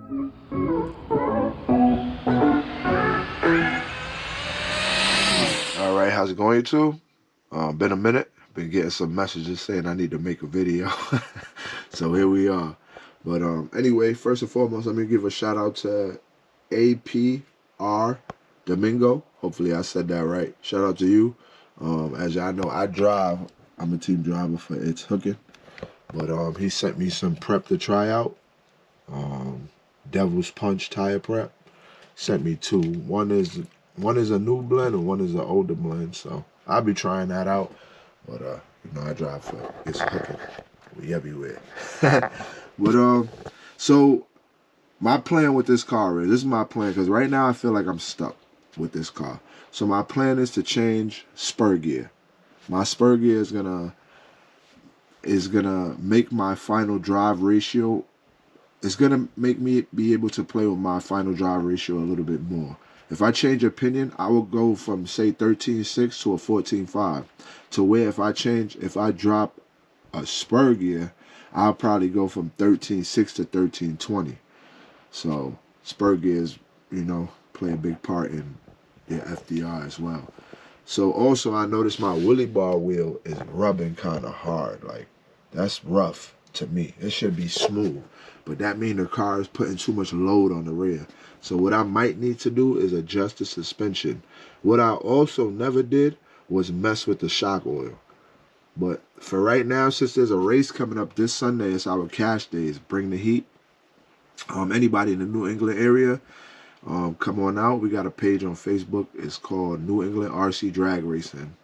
All right, how's it going, YouTube? Been a minute. Been getting some messages saying I need to make a video. So here we are. But anyway, first and foremost, let me give a shout out to APR Domingo. Hopefully I said that right. Shout out to you. As y'all know, I drive. I'm a team driver for It's Hooking. But he sent me some prep to try out. Devil's Punch tire prep. Sent me two. One is a new blend and one is an older blend. So I'll be trying that out. But I drive for It's Hooking. We everywhere. But so my plan with this car is, this is my plan, because right now I feel like I'm stuck with this car. So my plan is to change spur gear. My spur gear is gonna make my final drive ratio. It's gonna make me be able to play with my final drive ratio a little bit more. If I change opinion, I will go from say 13.6 to a 14.5, to where if I drop a spur gear, I'll probably go from 13.6 to 13.20. So spur gears, play a big part in their FDR as well. So also I noticed my wheelie bar wheel is rubbing kind of hard. Like, that's rough to me. It should be smooth, but that means the car is putting too much load on the rear. So what I might need to do is adjust the suspension. What I also never did was mess with the shock oil. But for right now, since there's a race coming up this Sunday, it's our cash days. Bring the heat. Anybody in the New England area, come on out. We got a page on Facebook. It's called New England RC Drag Racing.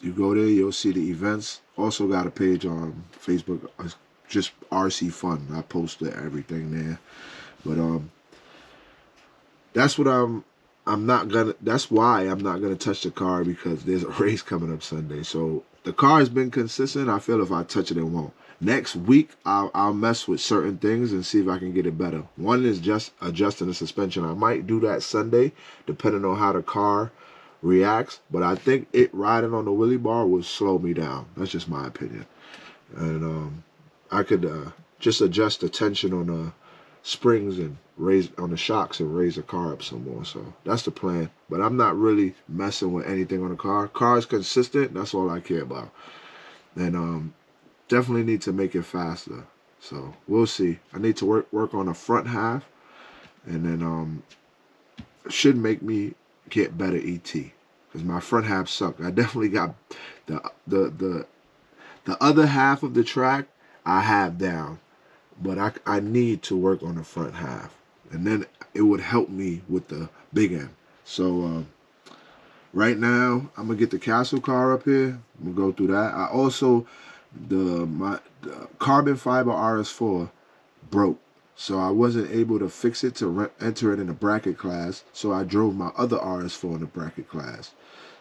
You go there, you'll see the events. Also got a page on Facebook, just RC Fun. I post everything there. But that's what that's why I'm not gonna touch the car, because there's a race coming up Sunday. So the car has been consistent. I feel if I touch it, it won't. Next week, I'll mess with certain things and see if I can get it better. One is just adjusting the suspension. I might do that Sunday, depending on how the car reacts. But I think it riding on the wheelie bar will slow me down. That's just my opinion. And I could just adjust the tension on the springs and raise on the shocks and raise the car up some more. So that's the plan. But I'm not really messing with anything on the car. Car is consistent. That's all I care about. And definitely need to make it faster. So we'll see. I need to work on the front half, and then should make me get better ET, because my front half sucked. I definitely got the other half of the track I have down, but I need to work on the front half, and then it would help me with the big end. So right now I'm gonna get the Castle car up here. I'm gonna go through that. I also the carbon fiber RS4 broke, so I wasn't able to fix it to enter it in the bracket class. So I drove my other RS4 in the bracket class.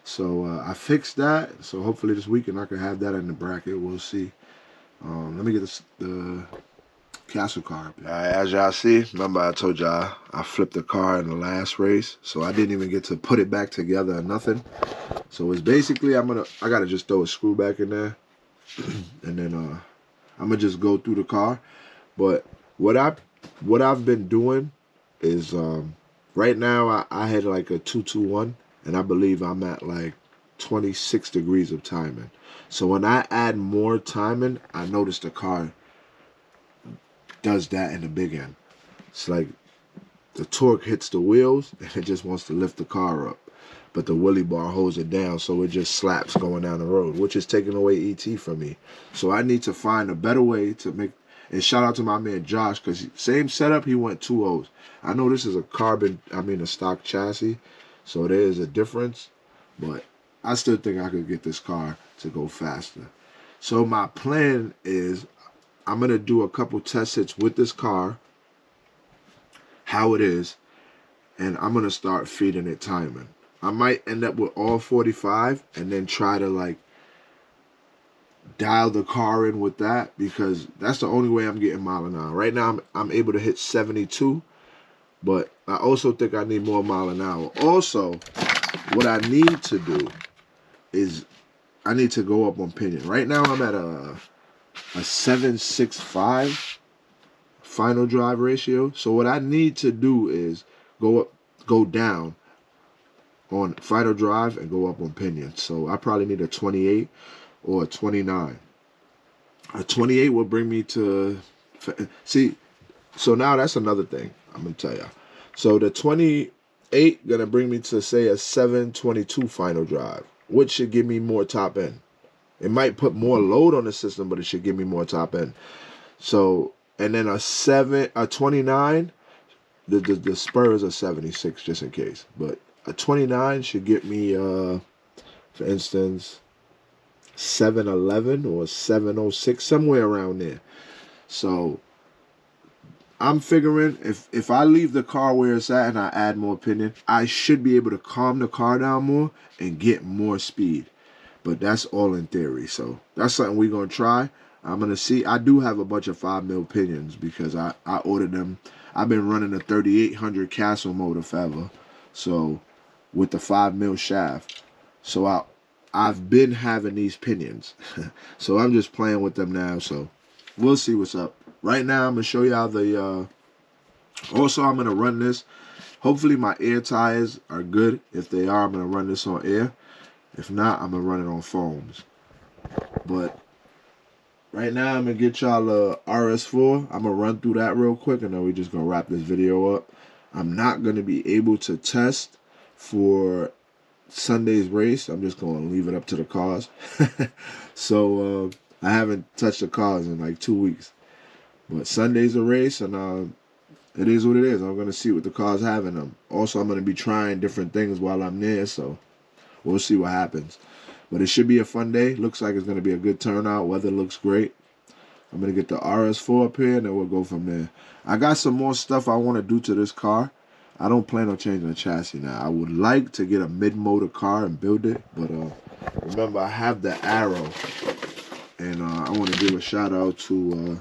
So I fixed that. So hopefully this weekend I can have that in the bracket. We'll see. Let me get the Castle car up here. As y'all see, remember I told y'all I flipped the car in the last race, so I didn't even get to put it back together or nothing. So it's basically I gotta just throw a screw back in there, and then I'm gonna just go through the car. But what I've been doing is right now I had like a 221, and I believe I'm at like 26 degrees of timing. So when I add more timing, I notice the car does that in the big end. It's like the torque hits the wheels and it just wants to lift the car up, but the wheelie bar holds it down, so it just slaps going down the road, which is taking away ET from me. So I need to find a better way to make. And shout out to my man Josh, because same setup, he went 2.0s. I know this is a stock chassis, so there is a difference, but I still think I could get this car to go faster. So my plan is I'm going to do a couple test hits with this car, how it is, and I'm going to start feeding it timing. I might end up with all 45 and then try to like dial the car in with that, because that's the only way I'm getting mile an hour. Right now I'm able to hit 72, but I also think I need more mile an hour. Also, what I need to do is I need to go up on pinion. Right now I'm at a 765 final drive ratio. So what I need to do is go down on final drive and go up on pinion. So I probably need a 28 or a 29. A 28 will bring me to, see, so now that's another thing I'm going to tell you. So the 28 going to bring me to, say, a 722 final drive, which should give me more top end. It might put more load on the system, but it should give me more top end. So, and then a 29, the Spurs are 76 just in case. But a 29 should get me, for instance, 711 or 706, somewhere around there. So I'm figuring if I leave the car where it's at and I add more pinion, I should be able to calm the car down more and get more speed. But that's all in theory. So that's something we're going to try. I'm going to see. I do have a bunch of 5 mil pinions because I ordered them. I've been running a 3800 Castle motor forever. So with the 5 mil shaft. So I've been having these pinions. So I'm just playing with them now. So we'll see what's up. Right now, I'm going to show y'all the, also I'm going to run this. Hopefully my air tires are good. If they are, I'm going to run this on air. If not, I'm going to run it on foams. But right now, I'm going to get y'all a RS4. I'm going to run through that real quick, and then we're just going to wrap this video up. I'm not going to be able to test for Sunday's race. I'm just going to leave it up to the cars. So, I haven't touched the cars in like 2 weeks. But Sunday's a race, and it is what it is. I'm going to see what the cars have in them. Also, I'm going to be trying different things while I'm there, so we'll see what happens. But it should be a fun day. Looks like it's going to be a good turnout. Weather looks great. I'm going to get the RS4 up here, and then we'll go from there. I got some more stuff I want to do to this car. I don't plan on changing the chassis now. I would like to get a mid-motor car and build it. But remember, I have the Arrow. And I want to give a shout-out to...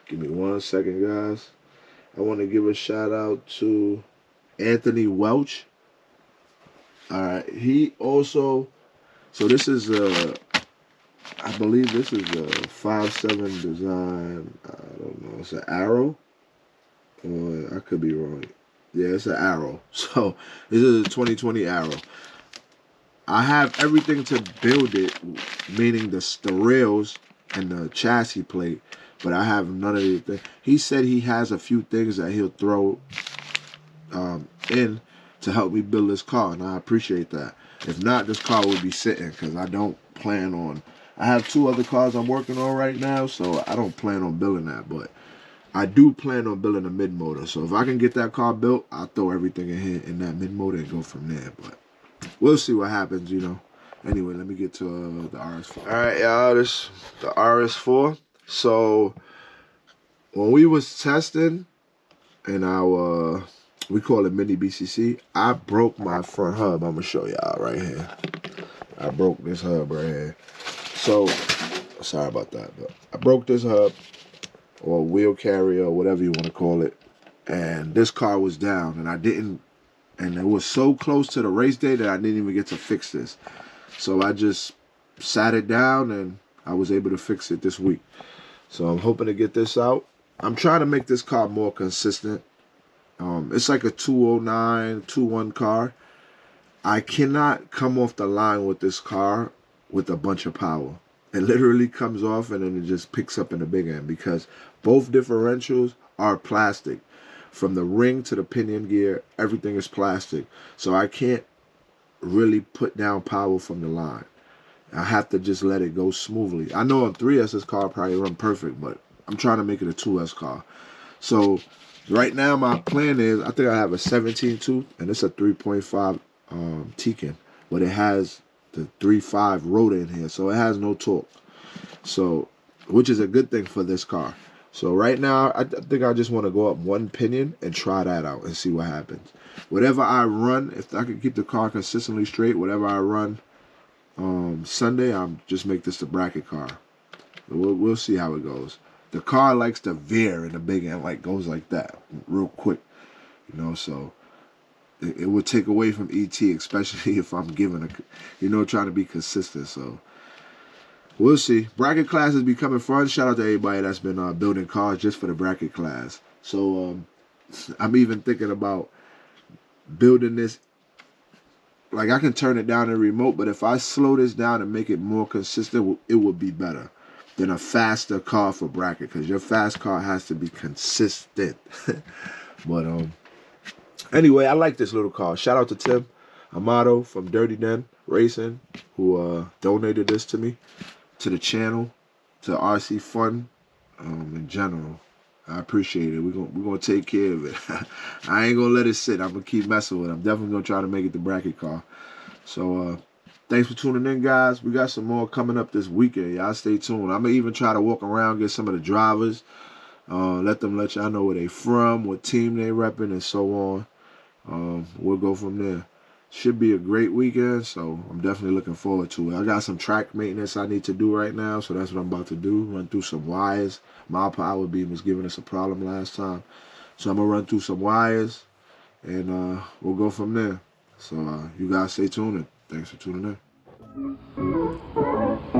give me 1 second, guys. I want to give a shout-out to Anthony Welch. Alright, he also, so this is I believe this is a 5.7 design. I don't know, it's an Arrow, or I could be wrong. Yeah, it's an Arrow. So this is a 2020 Arrow. I have everything to build it, meaning the rails and the chassis plate, but I have none of the things. He said he has a few things that he'll throw in to help me build this car, and I appreciate that. If not, this car would be sitting because I don't plan on. I have 2 other cars I'm working on right now, so I don't plan on building that, but I do plan on building a mid-motor. So if I can get that car built, I'll throw everything in here in that mid-motor and go from there. But we'll see what happens, you know. Anyway, let me get to the RS4. All right, y'all, this the RS4. So when we was testing in our we call it mini BCC, I broke my front hub. I'm gonna show y'all right here. I broke this hub right here. So sorry about that, but I broke this hub, or wheel carrier, or whatever you want to call it, and this car was down, and it was so close to the race day that I didn't even get to fix this. So I just sat it down, and I was able to fix it this week. So I'm hoping to get this out. I'm trying to make this car more consistent. It's like a 209, 21 car. I cannot come off the line with this car with a bunch of power. It literally comes off and then it just picks up in the big end because both differentials are plastic. From the ring to the pinion gear, everything is plastic. So I can't really put down power from the line. I have to just let it go smoothly. I know on 3S this car probably run perfect, but I'm trying to make it a 2S car. So right now my plan is, I think I have a 17 tooth and it's a 3.5 Tekin, but it has the 3.5 rotor in here, so it has no torque. So, which is a good thing for this car. So right now, I think I just want to go up 1 pinion and try that out and see what happens. Whatever I run, if I can keep the car consistently straight, whatever I run Sunday, I'm just make this the bracket car. We'll see how it goes. The car likes to veer in the big end, like goes like that real quick, you know. So it would take away from ET, especially if I'm giving trying to be consistent. So We'll see. Bracket class is becoming fun. Shout out to everybody that's been building cars just for the bracket class. So I'm even thinking about building this. Like, I can turn it down in remote, but if I slow this down and make it more consistent, it would be better than a faster car for bracket, because your fast car has to be consistent. But anyway, I like this little car. Shout out to Tim Amato from Dirty Den Racing, who donated this to me, to the channel, to RC Fun in general. I appreciate it. We're gonna take care of it. I ain't gonna let it sit. I'm gonna keep messing with it. I'm definitely gonna try to make it the bracket car. So thanks for tuning in, guys. We got some more coming up this weekend. Y'all stay tuned. I'm gonna even try to walk around, get some of the drivers, let y'all know where they from, what team they repping, and so on. We'll go from there. Should be a great weekend, so I'm definitely looking forward to it. I got some track maintenance I need to do right now, so that's what I'm about to do. Run through some wires. My power beam was giving us a problem last time, so I'm gonna run through some wires, and we'll go from there. So you guys stay tuned, and thanks for tuning in.